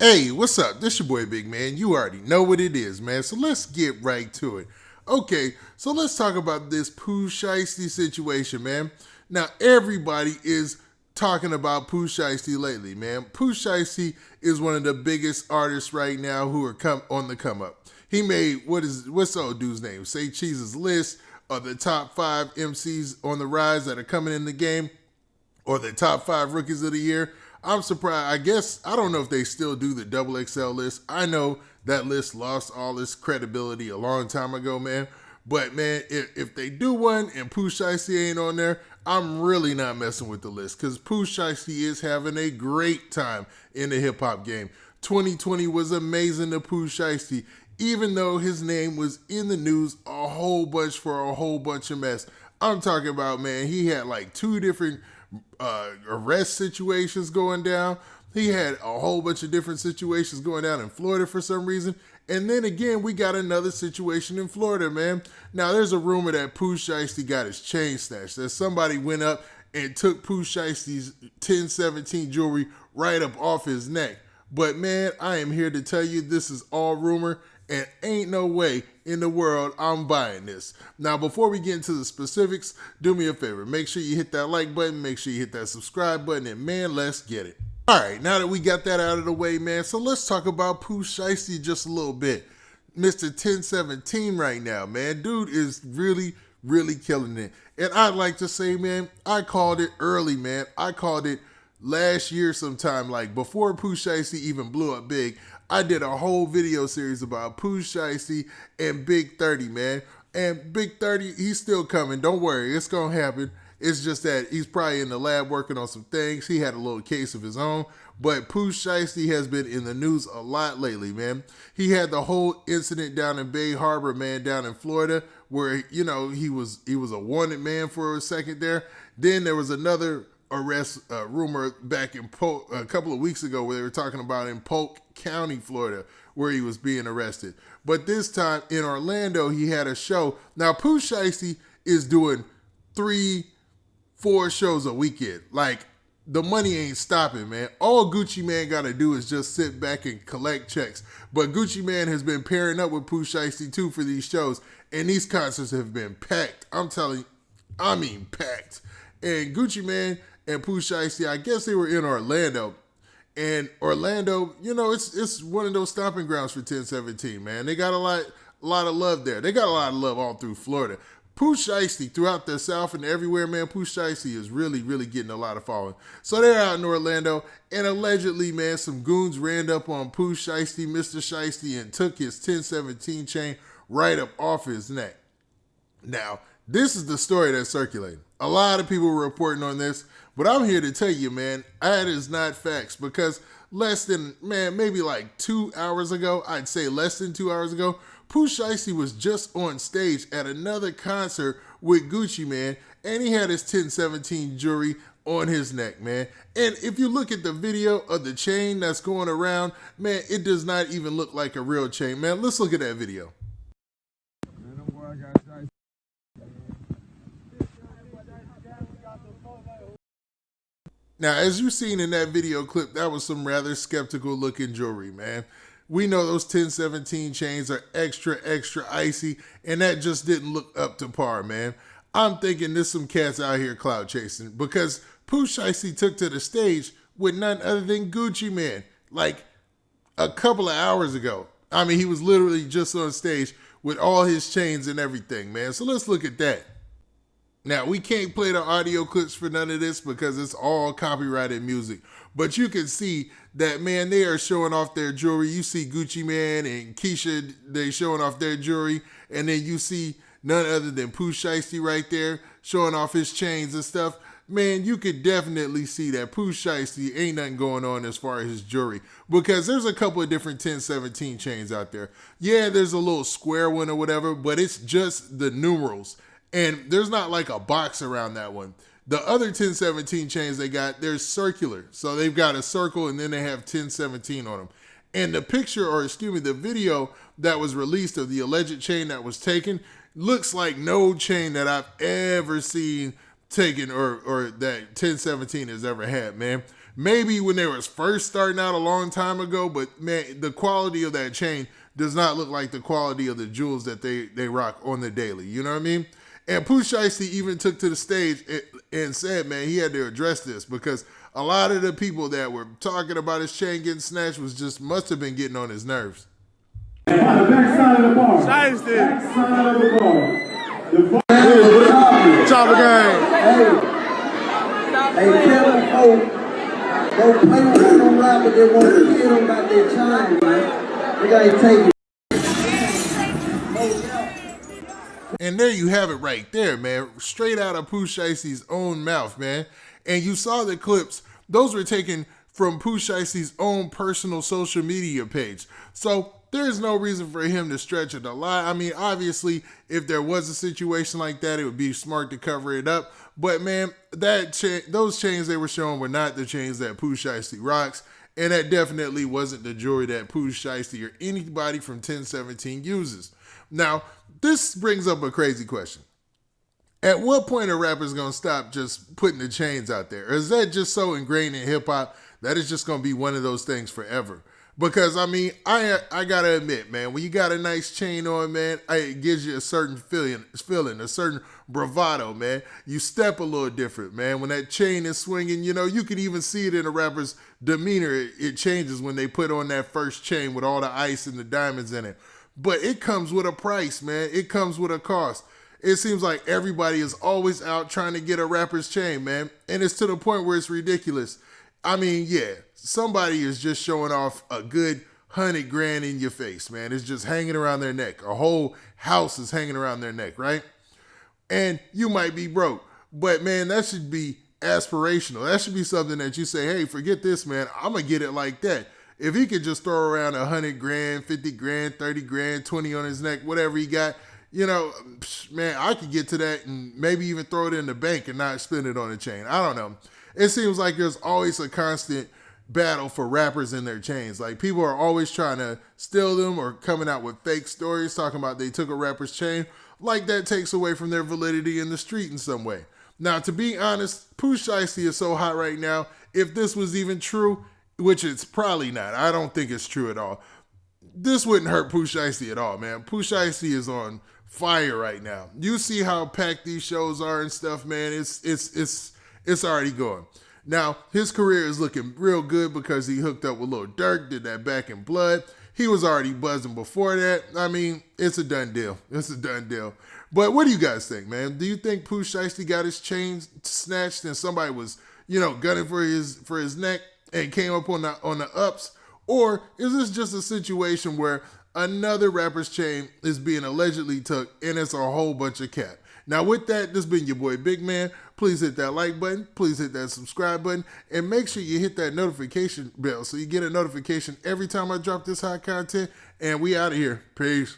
Hey, what's up? This your boy Big Man. You already know what it is, man. So let's get right to it. Okay, so let's talk about this Pooh Shiesty situation, man. Now everybody is talking about Pooh Shiesty lately, man. Pooh Shiesty is one of the biggest artists right now who are on the come up. He made what's the old dude's name? Say Cheese's list of the top 5 MCs on the rise that are coming in the game, or the top 5 rookies of the year. I'm surprised. I guess I don't know if they still do the double XL list. I know that list lost all its credibility a long time ago, man. But man, if they do one and Pooh Shiesty ain't on there, I'm really not messing with the list because Pooh Shiesty is having a great time in the hip hop game. 2020 was amazing to Pooh Shiesty, even though his name was in the news a whole bunch for a whole bunch of mess. I'm talking about, man, he had like 2 different arrest situations going down. He had a whole bunch of different situations going down in Florida for some reason. And then again, we got another situation in Florida, man. Now, there's a rumor that Pooh Shiesty got his chain snatched. That somebody went up and took Pooh Shiesty's 1017 jewelry right up off his neck. But man, I am here to tell you this is all rumor and ain't no way in the world I'm buying this. Now, before we get into the specifics, do me a favor. Make sure you hit that like button. Make sure you hit that subscribe button. And man, let's get it. All right, now that we got that out of the way, man, so let's talk about Pooh Shiesty just a little bit. Mr. 1017 right now, man. Dude is really killing it. And I'd like to say, man, I called it early, man. I called it last year sometime, like before Pooh Shiesty even blew up big. I did a whole video series about Pooh Shiesty and Big 30, man. And Big 30, he's still coming. Don't worry, it's going to happen. It's just that he's probably in the lab working on some things. He had a little case of his own. But Pooh Shiesty has been in the news a lot lately, man. He had the whole incident down in Bay Harbor, man, down in Florida, where, you know, he was a wanted man for a second there. Then there was another arrest rumor back in a couple of weeks ago where they were talking about in Polk County, Florida, where he was being arrested. But this time in Orlando, he had a show. Now, Pooh Shiesty is doing 3-4 shows a weekend. Like, the money ain't stopping, man. All Gucci Mane got to do is just sit back and collect checks. But Gucci Mane has been pairing up with Pooh Shiesty too for these shows, and these concerts have been packed. I'm telling you, I mean packed. And Gucci Mane and Pooh Shiesty, I guess they were in Orlando. And Orlando, you know, it's one of those stomping grounds for 1017, man. They got a lot of love there. They got a lot of love all through Florida. Pooh Shiesty, throughout the South and everywhere, man, Pooh Shiesty is really getting a lot of following. So they're out in Orlando, and allegedly, man, some goons ran up on Pooh Shiesty, Mr. Shiesty, and took his 1017 chain right up off his neck. Now, this is the story that's circulating. A lot of people were reporting on this, but I'm here to tell you, man, that is not facts because less than, man, maybe like 2 hours ago, I'd say less than 2 hours ago, Pooh Shiesty was just on stage at another concert with Gucci Mane, and he had his 1017 jewelry on his neck, man. And if you look at the video of the chain that's going around, man, it does not even look like a real chain, man. Let's look at that video. Now, as you've seen in that video clip, that was some rather skeptical looking jewelry, man. We know those 1017 chains are extra icy, and that just didn't look up to par, man. I'm thinking there's some cats out here cloud chasing because Pooh Shiesty took to the stage with none other than Gucci Mane, like a couple of hours ago. I mean, he was literally just on stage with all his chains and everything, man. So let's look at that. Now, we can't play the audio clips for none of this because it's all copyrighted music. But you can see that, man, they are showing off their jewelry. You see Gucci Mane and Keisha, they showing off their jewelry. And then you see none other than Pooh Shiesty right there showing off his chains and stuff. Man, you could definitely see that Pooh Shiesty ain't nothing going on as far as his jewelry because there's a couple of different 1017 chains out there. Yeah, there's a little square one or whatever, but it's just the numerals. And there's not like a box around that one. The other 1017 chains they got, they're circular. So they've got a circle and then they have 1017 on them. And the picture, or excuse me, the video that was released of the alleged chain that was taken looks like no chain that I've ever seen taken or that 1017 has ever had, man. maybe when they was first starting out a long time ago, but man, the quality of that chain does not look like the quality of the jewels that they rock on the daily. You know what I mean? And Pooh Shiesty even took to the stage and said, man, he had to address this because a lot of the people that were talking about his chain getting snatched must have been getting on his nerves. On the back side of the bar. Shiesty. Back side of the bar. The bar. Chopper gang. Hey, tell them folks, don't play with no rapper that want to kill them about their time, man. They gotta take it. And there you have it right there, man. Straight out of Pooh Shiesty's own mouth, man. And you saw the clips. Those were taken from Pooh Shiesty's own personal social media page. So there is no reason for him to stretch it a lot. I mean, obviously, if there was a situation like that, it would be smart to cover it up. But man, those chains they were showing were not the chains that Pooh Shiesty rocks. And that definitely wasn't the jewelry that Pooh Shiesty or anybody from 1017 uses. Now, this brings up a crazy question. At what point are rappers going to stop just putting the chains out there? Or is that just so ingrained in hip-hop that it's just going to be one of those things forever? Because, I mean, I got to admit, man, when you got a nice chain on, man, it gives you a certain feeling, a certain bravado, man. You step a little different, man. When that chain is swinging, you know, you can even see it in a rapper's demeanor. It changes when they put on that first chain with all the ice and the diamonds in it. But it comes with a price, man. It comes with a cost. It seems like everybody is always out trying to get a rapper's chain, man. And it's to the point where it's ridiculous. I mean, yeah, somebody is just showing off a good $100,000 in your face, man. It's just hanging around their neck. A whole house is hanging around their neck, right? And you might be broke. But, man, that should be aspirational. That should be something that you say, hey, forget this, man. I'm going to get it like that. If he could just throw around $100,000, $50,000, $30,000, 20 on his neck, whatever he got, you know, man, I could get to that and maybe even throw it in the bank and not spend it on a chain. I don't know. It seems like there's always a constant battle for rappers and their chains. Like people are always trying to steal them or coming out with fake stories talking about they took a rapper's chain. Like that takes away from their validity in the street in some way. Now, to be honest, Pooh Shiesty is so hot right now. If this was even true, which it's probably not. I don't think it's true at all. This wouldn't hurt Pooh Shiesty at all, man. Pooh Shiesty is on fire right now. You see how packed these shows are and stuff, man. It's already going. Now, his career is looking real good because he hooked up with Lil Durk, did that Back in Blood. He was already buzzing before that. I mean, it's a done deal. It's a done deal. But what do you guys think, man? Do you think Pooh Shiesty got his chain snatched and somebody was, gunning for his neck and came up on the ups? Or is this just a situation where another rapper's chain is being allegedly took and it's a whole bunch of cap? Now with that, this has been your boy Big Man. Please hit that like button. Please hit that subscribe button. And make sure you hit that notification bell so you get a notification every time I drop this hot content. And we out of here. Peace.